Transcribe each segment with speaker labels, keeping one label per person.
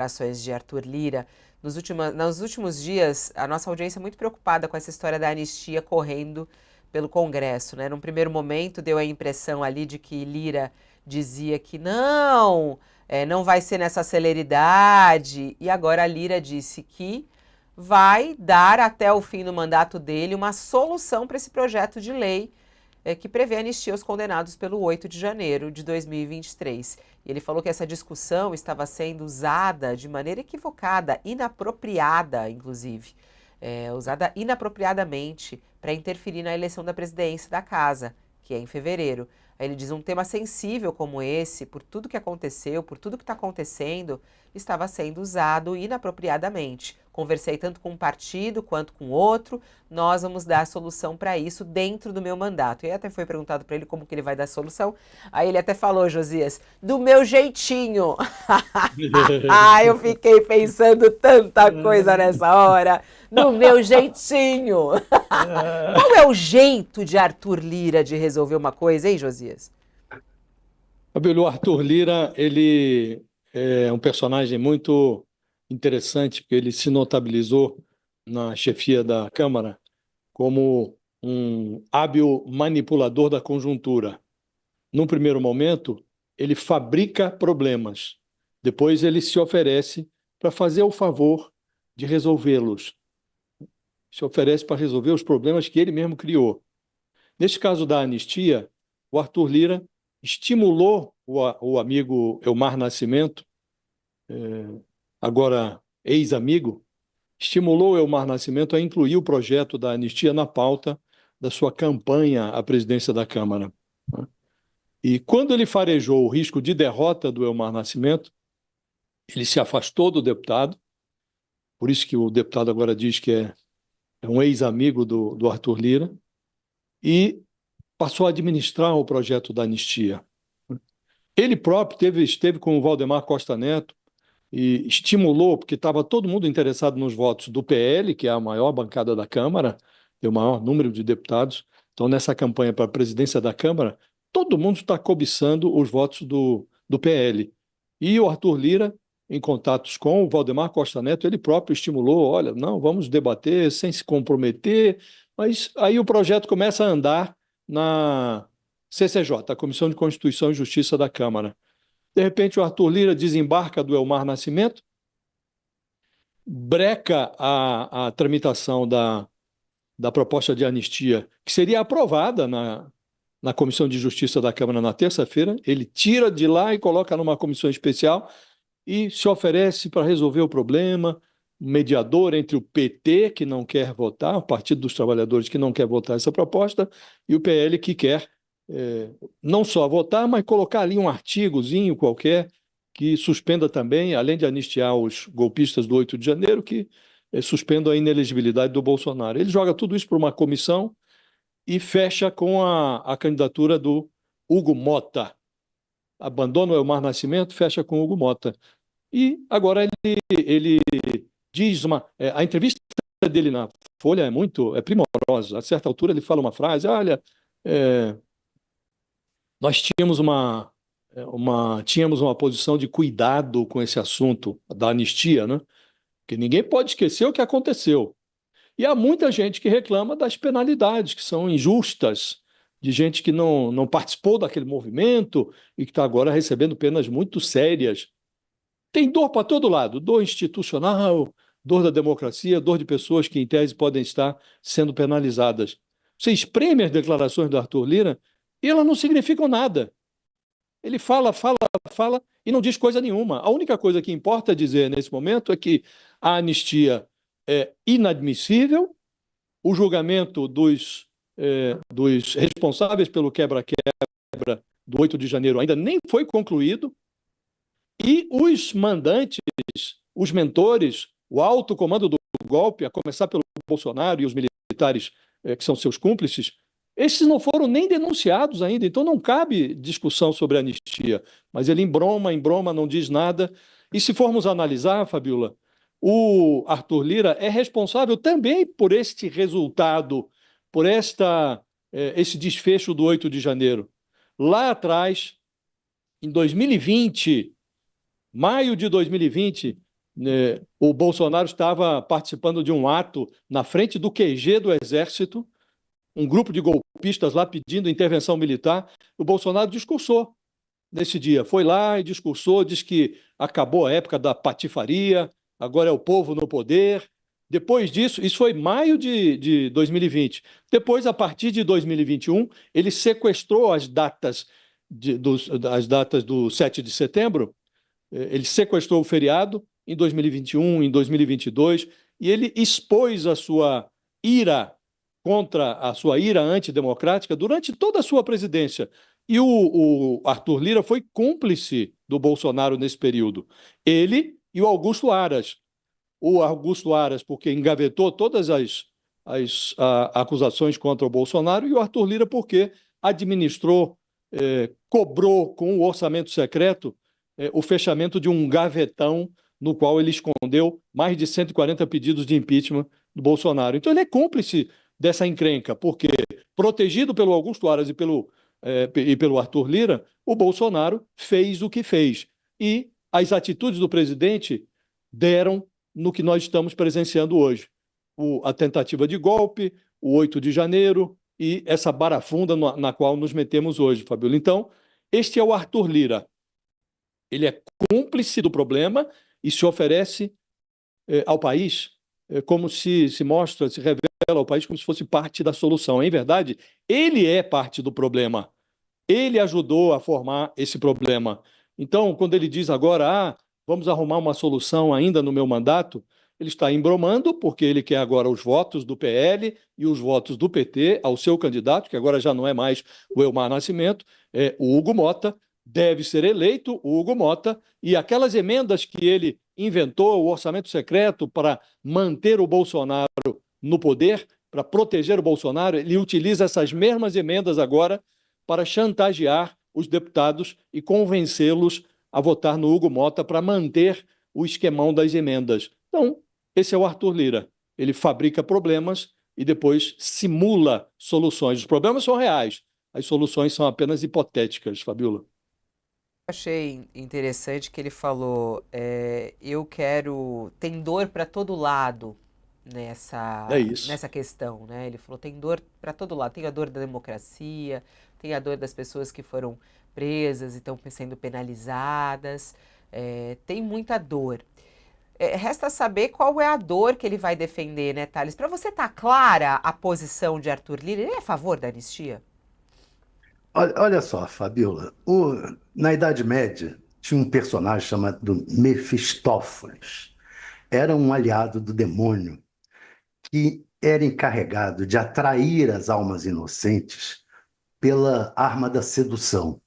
Speaker 1: declarações de Arthur Lira. Nos últimos dias, a nossa audiência é muito preocupada com essa história da anistia correndo pelo Congresso, né? Num primeiro momento, deu a impressão ali de que Lira dizia que não, não vai ser nessa celeridade, e agora a Lira disse que vai dar até o fim do mandato dele uma solução para esse projeto de lei que prevê anistia aos condenados pelo 8 de janeiro de 2023. E ele falou que essa discussão estava sendo usada de maneira equivocada, inapropriada, inclusive, usada inapropriadamente para interferir na eleição da presidência da casa, que é em fevereiro. Aí ele diz, um tema sensível como esse, por tudo que aconteceu, por tudo que está acontecendo, estava sendo usado inapropriadamente. Conversei tanto com um partido quanto com outro, nós vamos dar a solução para isso dentro do meu mandato. E até foi perguntado para ele como que ele vai dar a solução. Aí ele até falou, Josias, do meu jeitinho. Eu fiquei pensando tanta coisa nessa hora. Do meu jeitinho. Qual é o jeito de Arthur Lira de resolver uma coisa, hein, Josias?
Speaker 2: O Arthur Lira, ele é um personagem muito interessante, porque ele se notabilizou na chefia da Câmara como um hábil manipulador da conjuntura. Num primeiro momento, ele fabrica problemas, depois ele se oferece para fazer o favor de resolvê-los. Se oferece para resolver os problemas que ele mesmo criou. Neste caso da anistia, o Arthur Lira estimulou o amigo Elmar Nascimento, agora ex-amigo, estimulou o Elmar Nascimento a incluir o projeto da anistia na pauta da sua campanha à presidência da Câmara. E quando ele farejou o risco de derrota do Elmar Nascimento, ele se afastou do deputado, por isso que o deputado agora diz que é um ex-amigo do Arthur Lira, e passou a administrar o projeto da anistia. Ele próprio esteve com o Valdemar Costa Neto e estimulou, porque estava todo mundo interessado nos votos do PL, que é a maior bancada da Câmara, tem o maior número de deputados. Então, nessa campanha para a presidência da Câmara, todo mundo está cobiçando os votos do PL. E o Arthur Lira, em contatos com o Valdemar Costa Neto, ele próprio estimulou, olha, não, vamos debater sem se comprometer, mas aí o projeto começa a andar na CCJ, a Comissão de Constituição e Justiça da Câmara. De repente, o Arthur Lira desembarca do Elmar Nascimento, breca a tramitação da proposta de anistia, que seria aprovada na Comissão de Justiça da Câmara na terça-feira. Ele tira de lá e coloca numa comissão especial e se oferece para resolver o problema, um mediador entre o PT, que não quer votar, o Partido dos Trabalhadores, que não quer votar essa proposta, e o PL, que quer não só votar, mas colocar ali um artigozinho qualquer que suspenda também, além de anistiar os golpistas do 8 de janeiro, que suspenda a inelegibilidade do Bolsonaro. Ele joga tudo isso para uma comissão e fecha com a candidatura do Hugo Mota. Abandona o Elmar Nascimento, fecha com o Hugo Mota. E agora ele diz a entrevista dele na Folha é primorosa. A certa altura ele fala uma frase, olha, nós tínhamos uma posição de cuidado com esse assunto da anistia, né? Porque ninguém pode esquecer o que aconteceu. E há muita gente que reclama das penalidades, que são injustas, de gente que não participou daquele movimento e que está agora recebendo penas muito sérias. Tem dor para todo lado, dor institucional, dor da democracia, dor de pessoas que, em tese, podem estar sendo penalizadas. Você espreme as declarações do Arthur Lira e elas não significam nada. Ele fala e não diz coisa nenhuma. A única coisa que importa dizer nesse momento é que a anistia é inadmissível, o julgamento dos responsáveis pelo quebra-quebra do 8 de janeiro ainda nem foi concluído, e os mandantes, os mentores, o alto comando do golpe, a começar pelo Bolsonaro e os militares que são seus cúmplices, esses não foram nem denunciados ainda, então não cabe discussão sobre anistia. Mas ele embroma, não diz nada. E se formos analisar, Fabiola, o Arthur Lira é responsável também por este resultado, por esse desfecho do 8 de janeiro. Lá atrás, em 2020, maio de 2020, O Bolsonaro estava participando de um ato na frente do QG do Exército, um grupo de golpistas lá pedindo intervenção militar. O Bolsonaro discursou nesse dia, foi lá e discursou, diz que acabou a época da patifaria, agora é o povo no poder. Depois disso, isso foi maio de 2020. Depois, a partir de 2021, ele sequestrou as datas do 7 de setembro, ele sequestrou o feriado em 2021, em 2022, e ele expôs a sua ira a sua ira antidemocrática durante toda a sua presidência. E o Arthur Lira foi cúmplice do Bolsonaro nesse período. Ele e o Augusto Aras. O Augusto Aras, porque engavetou todas as acusações contra o Bolsonaro, e o Arthur Lira, porque administrou, cobrou com o orçamento secreto o fechamento de um gavetão no qual ele escondeu mais de 140 pedidos de impeachment do Bolsonaro. Então, ele é cúmplice dessa encrenca, porque, protegido pelo Augusto Aras e pelo Arthur Lira, o Bolsonaro fez o que fez. E as atitudes do presidente deram no que nós estamos presenciando hoje. A tentativa de golpe, o 8 de janeiro e essa barafunda na qual nos metemos hoje, Fabíola. Então, este é o Arthur Lira. Ele é cúmplice do problema e se oferece ao país como se revela ao país como se fosse parte da solução. Em verdade, ele é parte do problema. Ele ajudou a formar esse problema. Então, quando ele diz agora, vamos arrumar uma solução ainda no meu mandato, ele está embromando, porque ele quer agora os votos do PL e os votos do PT ao seu candidato, que agora já não é mais o Elmar Nascimento, é o Hugo Mota. Deve ser eleito o Hugo Mota, e aquelas emendas que ele inventou, o orçamento secreto para manter o Bolsonaro no poder, para proteger o Bolsonaro, ele utiliza essas mesmas emendas agora para chantagear os deputados e convencê-los a votar no Hugo Mota para manter o esquemão das emendas. Então, esse é o Arthur Lira. Ele fabrica problemas e depois simula soluções. Os problemas são reais, as soluções são apenas hipotéticas, Fabíola.
Speaker 1: Achei interessante que ele falou, eu quero, tem dor para todo lado
Speaker 2: É isso.
Speaker 1: nessa questão, né? Ele falou, tem dor para todo lado, tem a dor da democracia, tem a dor das pessoas que foram presas e estão sendo penalizadas, tem muita dor. Resta saber qual é a dor que ele vai defender, né, Thales? Para você tá clara a posição de Arthur Lira, ele é a favor da anistia?
Speaker 3: Olha só, Fabiola, na Idade Média tinha um personagem chamado Mefistófeles. Era um aliado do demônio que era encarregado de atrair as almas inocentes pela arma da sedução.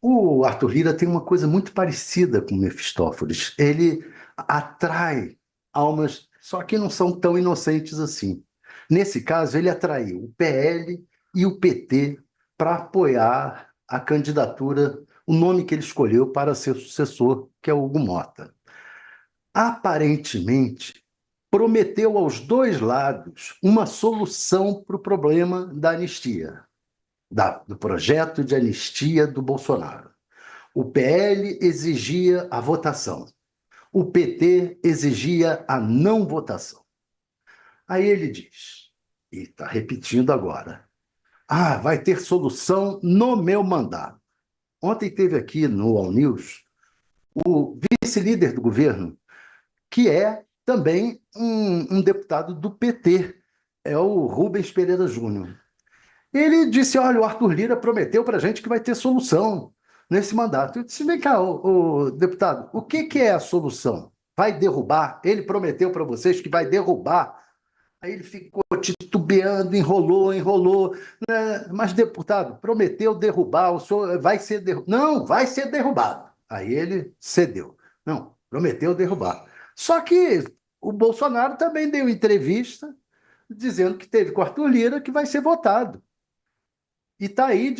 Speaker 3: O Arthur Lira tem uma coisa muito parecida com Mefistófeles. Ele atrai almas, só que não são tão inocentes assim. Nesse caso, ele atraiu o PL e o PT para apoiar a candidatura, o nome que ele escolheu para ser sucessor, que é o Hugo Mota. Aparentemente, prometeu aos dois lados uma solução para o problema da anistia, do projeto de anistia do Bolsonaro. O PL exigia a votação, o PT exigia a não votação. Aí ele diz, e está repetindo agora, vai ter solução no meu mandato. Ontem teve aqui no All News o vice-líder do governo, que é também um deputado do PT, é o Rubens Pereira Júnior. Ele disse, olha, o Arthur Lira prometeu para a gente que vai ter solução nesse mandato. Eu disse, vem cá, o deputado, o que é a solução? Vai derrubar? Ele prometeu para vocês que vai derrubar. Aí ele ficou titubeando, enrolou, né? Mas, deputado, prometeu derrubar, o senhor vai ser derrubado. Não, vai ser derrubado. Aí ele cedeu. Não, prometeu derrubar. Só que o Bolsonaro também deu entrevista dizendo que teve com o Arthur Lira que vai ser votado. E está aí,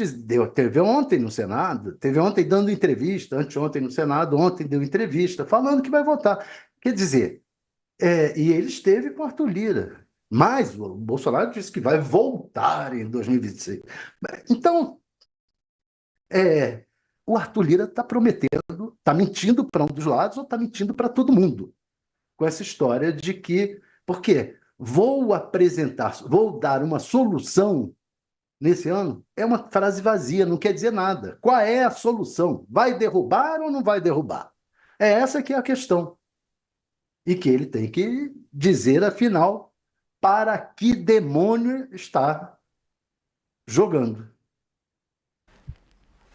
Speaker 3: teve ontem no Senado, teve ontem dando entrevista, anteontem no Senado, ontem deu entrevista, falando que vai votar. Quer dizer, e ele esteve com o Arthur Lira. Mas o Bolsonaro disse que vai voltar em 2026. Então, o Arthur Lira está prometendo, está mentindo para um dos lados ou está mentindo para todo mundo. Com essa história de que... Por quê? Vou dar uma solução nesse ano, é uma frase vazia, não quer dizer nada. Qual é a solução? Vai derrubar ou não vai derrubar? É essa que é a questão. E que ele tem que dizer, afinal, para que demônio está jogando.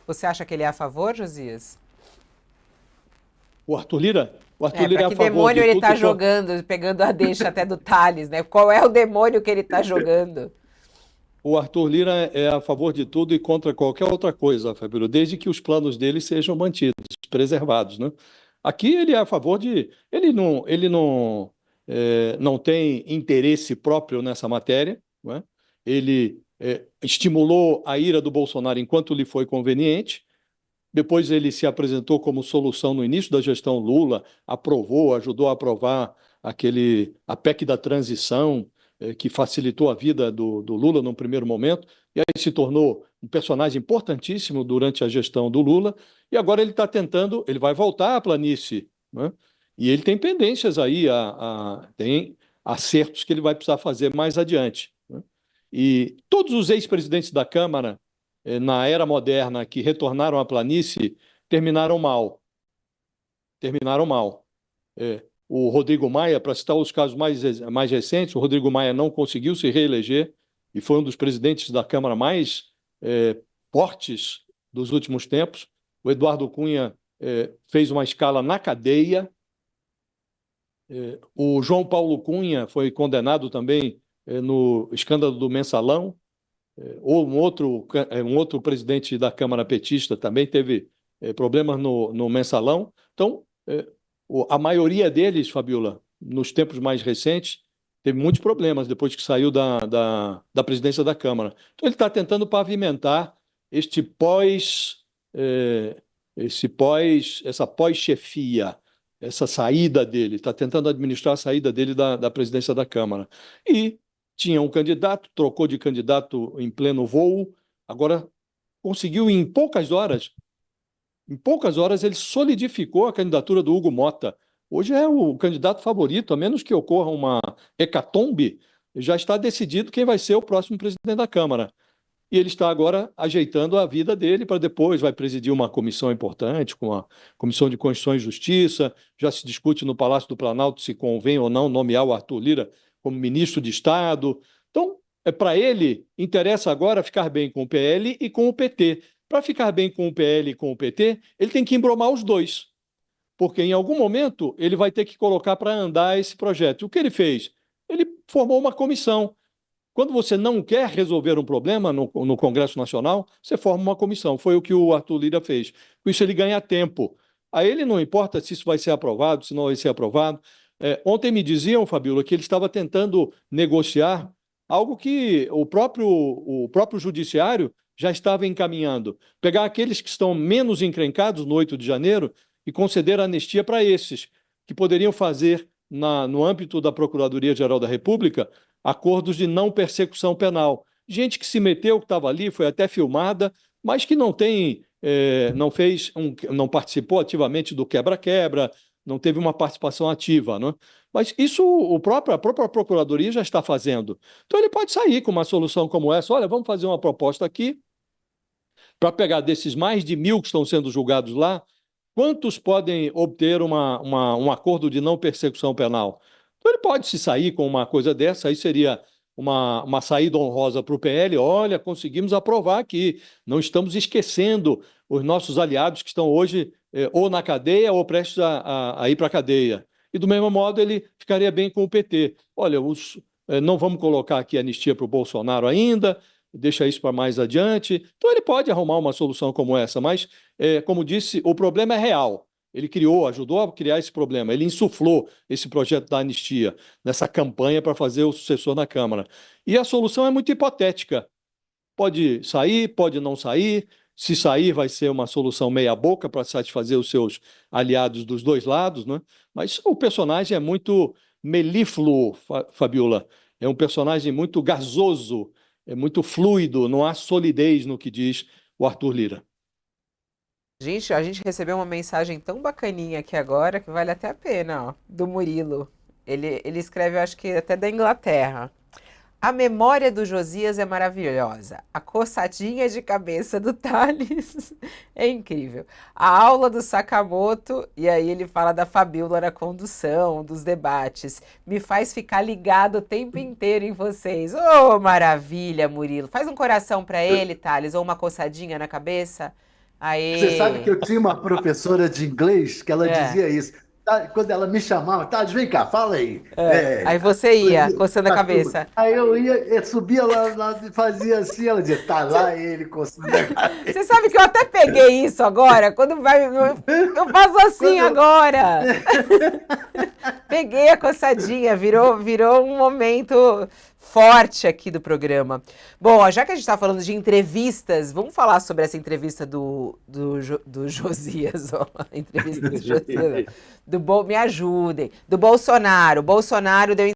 Speaker 1: Você acha que ele é a favor, Josias?
Speaker 2: O Arthur Lira? O Arthur
Speaker 1: É,
Speaker 2: Lira
Speaker 1: para
Speaker 2: é a
Speaker 1: que
Speaker 2: favor
Speaker 1: demônio
Speaker 2: de
Speaker 1: ele
Speaker 2: tudo
Speaker 1: está
Speaker 2: que
Speaker 1: jogando, pegando a deixa até do Thales, né? Qual é o demônio que ele está jogando?
Speaker 2: O Arthur Lira é a favor de tudo e contra qualquer outra coisa, Fabíola, desde que os planos dele sejam mantidos, preservados, né? Aqui ele é a favor de. Não tem interesse próprio nessa matéria, não é? Ele estimulou a ira do Bolsonaro enquanto lhe foi conveniente. Depois ele se apresentou como solução no início da gestão Lula, aprovou, ajudou a aprovar a PEC da transição, que facilitou a vida do Lula num primeiro momento, e aí se tornou um personagem importantíssimo durante a gestão do Lula, e agora ele está tentando, ele vai voltar à planície, né? E ele tem pendências aí, tem acertos que ele vai precisar fazer mais adiante, né? E todos os ex-presidentes da Câmara na era moderna que retornaram à planície terminaram mal. Terminaram mal. O Rodrigo Maia, para citar os casos mais recentes, o Rodrigo Maia não conseguiu se reeleger e foi um dos presidentes da Câmara mais fortes dos últimos tempos. O Eduardo Cunha fez uma escala na cadeia. O João Paulo Cunha foi condenado também no escândalo do Mensalão. Ou um outro presidente da Câmara petista também teve problemas no Mensalão. Então, a maioria deles, Fabiola, nos tempos mais recentes, teve muitos problemas depois que saiu da presidência da Câmara. Então, ele está tentando pavimentar este essa pós-chefia, essa saída dele, está tentando administrar a saída dele da presidência da Câmara. E tinha um candidato, trocou de candidato em pleno voo, agora conseguiu em poucas horas ele solidificou a candidatura do Hugo Mota. Hoje é o candidato favorito, a menos que ocorra uma hecatombe, já está decidido quem vai ser o próximo presidente da Câmara. E ele está agora ajeitando a vida dele para depois, vai presidir uma comissão importante, com a Comissão de Constituição e Justiça, já se discute no Palácio do Planalto se convém ou não nomear o Arthur Lira como ministro de Estado. Então, para ele, interessa agora ficar bem com o PL e com o PT. Para ficar bem com o PL e com o PT, ele tem que embromar os dois, porque em algum momento ele vai ter que colocar para andar esse projeto. O que ele fez? Ele formou uma comissão. Quando você não quer resolver um problema no Congresso Nacional, você forma uma comissão. Foi o que o Arthur Lira fez. Com isso, ele ganha tempo. A ele não importa se isso vai ser aprovado, se não vai ser aprovado. Ontem me diziam, Fabíola, que ele estava tentando negociar algo que o próprio Judiciário já estava encaminhando. Pegar aqueles que estão menos encrencados no 8 de janeiro e conceder anistia para esses, que poderiam fazer, no âmbito da Procuradoria-Geral da República, acordos de não persecução penal. Gente que se meteu, que estava ali, foi até filmada, mas que não participou ativamente do quebra-quebra, não teve uma participação ativa, né? Mas isso a própria Procuradoria já está fazendo. Então ele pode sair com uma solução como essa. Olha, vamos fazer uma proposta aqui para pegar desses mais de 1.000 que estão sendo julgados lá, quantos podem obter um acordo de não persecução penal? Então ele pode se sair com uma coisa dessa, aí seria uma saída honrosa para o PL. Olha, conseguimos aprovar aqui, não estamos esquecendo os nossos aliados que estão hoje ou na cadeia ou prestes a ir para a cadeia. E do mesmo modo ele ficaria bem com o PT. Olha, não vamos colocar aqui anistia para o Bolsonaro ainda, deixa isso para mais adiante. Então ele pode arrumar uma solução como essa, mas, como disse, o problema é real. Ele ajudou a criar esse problema, ele insuflou esse projeto da anistia nessa campanha para fazer o sucessor na Câmara. E a solução é muito hipotética. Pode sair, pode não sair. Se sair, vai ser uma solução meia-boca para satisfazer os seus aliados dos dois lados, né? Mas o personagem é muito melífluo, Fabiola. É um personagem muito gasoso, é muito fluido, não há solidez no que diz o Arthur Lira.
Speaker 1: Gente, a gente recebeu uma mensagem tão bacaninha aqui agora que vale até a pena, ó, do Murilo. Ele escreve, eu acho que até da Inglaterra. A memória do Josias é maravilhosa. A coçadinha de cabeça do Thales é incrível. A aula do Sakamoto, e aí ele fala da Fabíola na condução, dos debates, me faz ficar ligado o tempo inteiro em vocês. Oh, maravilha, Murilo. Faz um coração para ele, Thales, ou uma coçadinha na cabeça.
Speaker 3: Você sabe que
Speaker 1: Aê!
Speaker 3: eu tinha uma professora de inglês que ela
Speaker 1: É,
Speaker 3: dizia isso. Tá, quando ela me chamava, tá, vem cá, fala aí.
Speaker 1: é. Aí você ia, coçando a
Speaker 3: Tá tudo.
Speaker 1: cabeça.
Speaker 3: Aí eu subia lá e fazia assim, ela dizia, tá lá ele coçando a cabeça.
Speaker 1: Você sabe que eu até peguei isso agora, quando vai. Eu faço assim
Speaker 3: Quando eu-
Speaker 1: agora. Peguei a coçadinha, virou um momento forte aqui do programa. Bom, ó, já que a gente está falando de entrevistas, vamos falar sobre essa entrevista do Josias, ó, a entrevista do Josias, me ajudem, do Bolsonaro. O Bolsonaro deu